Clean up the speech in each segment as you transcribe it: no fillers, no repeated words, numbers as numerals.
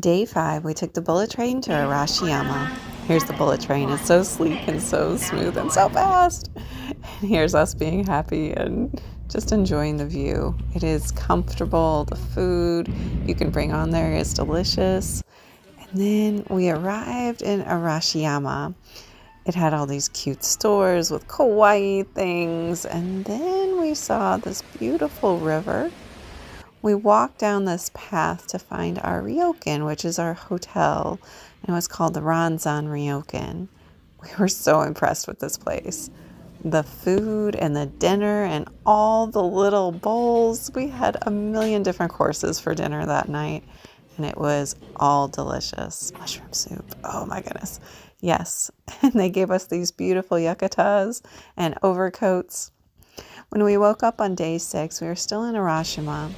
Day 5, we took the bullet train to Arashiyama. Here's the bullet train. It's so sleek and so smooth and so fast. And here's us being happy and just enjoying the view. It is comfortable. The food you can bring on there is delicious. And then we arrived in Arashiyama. It had all these cute stores with kawaii things. And then we saw this beautiful river. We walked down this path to find our ryokan, which is our hotel, and it was called the Ranzan Ryokan. We were so impressed with this place. The food and the dinner and all the little bowls. We had a million different courses for dinner that night, and it was all delicious. Mushroom soup. Oh my goodness. Yes. And they gave us these beautiful yukatas and overcoats. When we woke up on day 6, we were still in Arashiyama,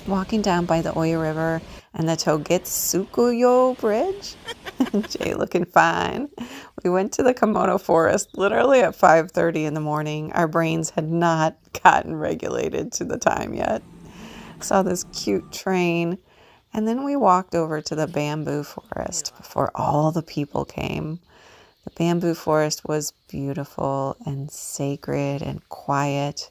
walking down by the Oi River and the Togetsukyo bridge. Jay looking fine. We went to the Kimono Forest literally at 5:30 in the morning. Our brains had not gotten regulated to the time yet. Saw this cute train. And then we walked over to the bamboo forest before all the people came. The bamboo forest was beautiful and sacred and quiet.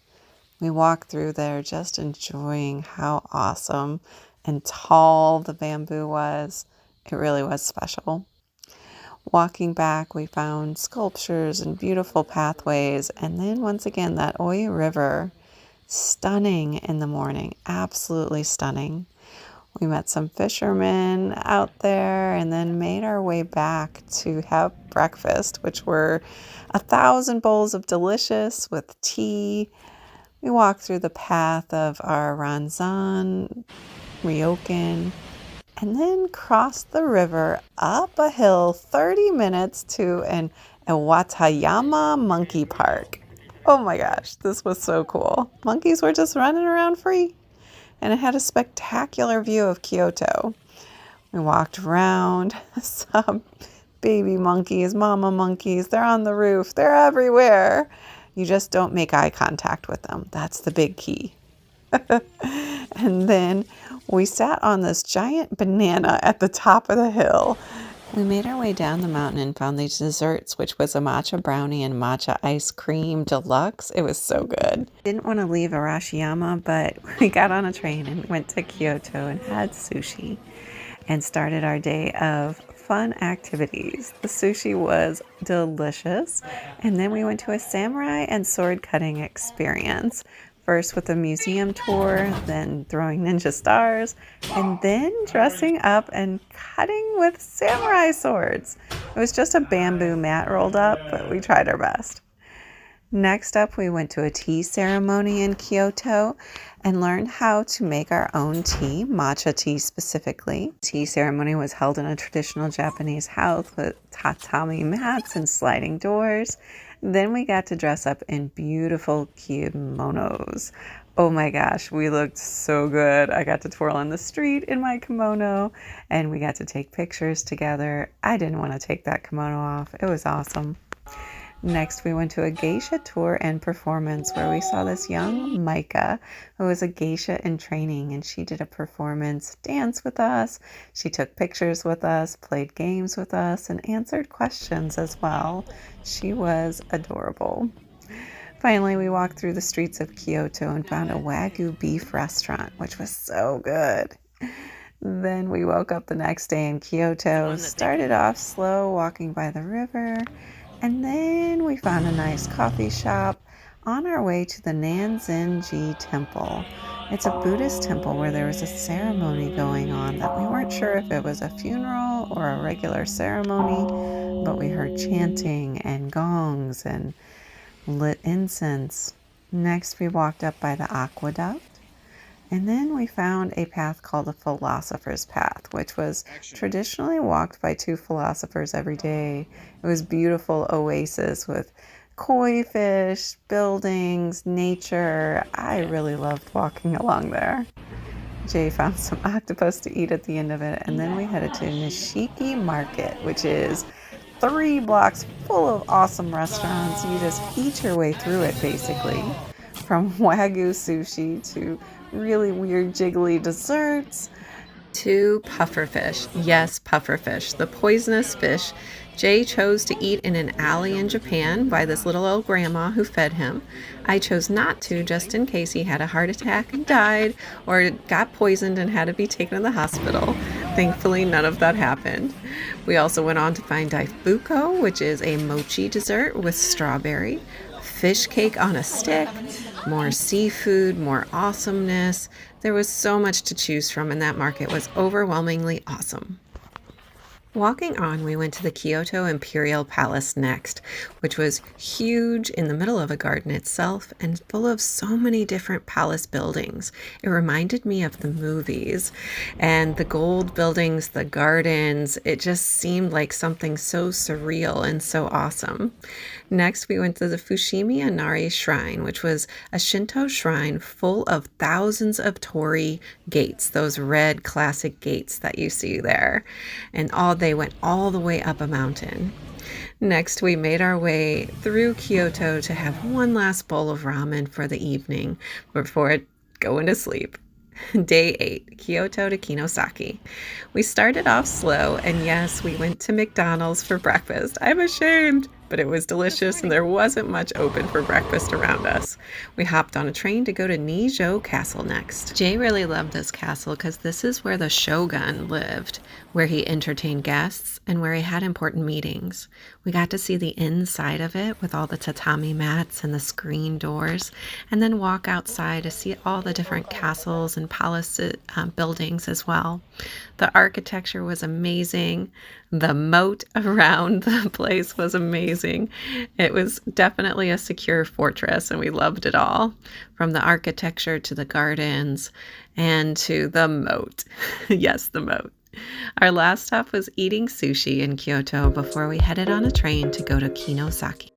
We walked through there just enjoying how awesome and tall the bamboo was. It really was special. Walking back, we found sculptures and beautiful pathways. And then once again, that Oi River, stunning in the morning, absolutely stunning. We met some fishermen out there and then made our way back to have breakfast, which were 1,000 bowls of delicious with tea. We walked through the path of our Ranzan Ryokan and then crossed the river up a hill 30 minutes to an Iwatayama monkey park. Oh my gosh, this was so cool. Monkeys were just running around free, and it had a spectacular view of Kyoto. We walked around, saw baby monkeys, mama monkeys. They're on the roof. They're everywhere. You just don't make eye contact with them. That's the big key. And then we sat on this giant banana at the top of the hill. We made our way down the mountain and found these desserts, which was a matcha brownie and matcha ice cream deluxe. It was so good. Didn't want to leave Arashiyama, but we got on a train and went to Kyoto and had sushi and started our day of fun activities. The sushi was delicious. And then we went to a samurai and sword cutting experience. First with a museum tour, then throwing ninja stars, and then dressing up and cutting with samurai swords. It was just a bamboo mat rolled up, but we tried our best. Next up, we went to a tea ceremony in Kyoto and learned how to make our own tea, matcha tea specifically. Tea ceremony was held in a traditional Japanese house with tatami mats and sliding doors. Then we got to dress up in beautiful kimonos. Oh my gosh, we looked so good. I got to twirl on the street in my kimono, and we got to take pictures together. I didn't want to take that kimono off. It was awesome. Next, we went to a geisha tour and performance where we saw this young Micah who was a geisha in training, and she did a performance dance with us. She took pictures with us, played games with us, and answered questions as well. She was adorable. Finally, we walked through the streets of Kyoto and found a Wagyu beef restaurant, which was so good. Then we woke up the next day in Kyoto, started off slow, walking by the river, and then we found a nice coffee shop on our way to the Nanzen-Ji Temple. It's a Buddhist temple where there was a ceremony going on that we weren't sure if it was a funeral or a regular ceremony, but we heard chanting and gongs and lit incense. Next, we walked up by the aqueduct. And then we found a path called the Philosopher's Path, which was traditionally walked by 2 philosophers every day. It was beautiful oasis with koi fish, buildings, nature. I really loved walking along there. Jay found some octopus to eat at the end of it, and then we headed to Nishiki Market, which is 3 blocks full of awesome restaurants. You just eat your way through it, basically. From Wagyu sushi to really weird jiggly desserts. To pufferfish. Yes, pufferfish, the poisonous fish Jay chose to eat in an alley in Japan by this little old grandma who fed him. I chose not to just in case he had a heart attack and died or got poisoned and had to be taken to the hospital. Thankfully, none of that happened. We also went on to find daifuku, which is a mochi dessert with strawberry, fish cake on a stick, more seafood, more awesomeness. There was so much to choose from, and that market was overwhelmingly awesome. Walking on, we went to the Kyoto Imperial Palace next, which was huge in the middle of a garden itself and full of so many different palace buildings. It reminded me of the movies and the gold buildings, the gardens. It just seemed like something so surreal and so awesome. Next, we went to the Fushimi Inari Shrine, which was a Shinto shrine full of thousands of torii gates, those red classic gates that you see there. And they went all the way up a mountain. Next, we made our way through Kyoto to have one last bowl of ramen for the evening before going to sleep. Day 8, Kyoto to Kinosaki. We started off slow, and yes, we went to McDonald's for breakfast. I'm ashamed, but it was delicious and there wasn't much open for breakfast around us. We hopped on a train to go to Nijo Castle next. Jay really loved this castle because this is where the shogun lived, where he entertained guests, and where he had important meetings. We got to see the inside of it with all the tatami mats and the screen doors, and then walk outside to see all the different castles and palace buildings as well. The architecture was amazing. The moat around the place was amazing. It was definitely a secure fortress, and we loved it all, from the architecture to the gardens and to the moat. Yes, the moat. Our last stop was eating sushi in Kyoto before we headed on a train to go to Kinosaki.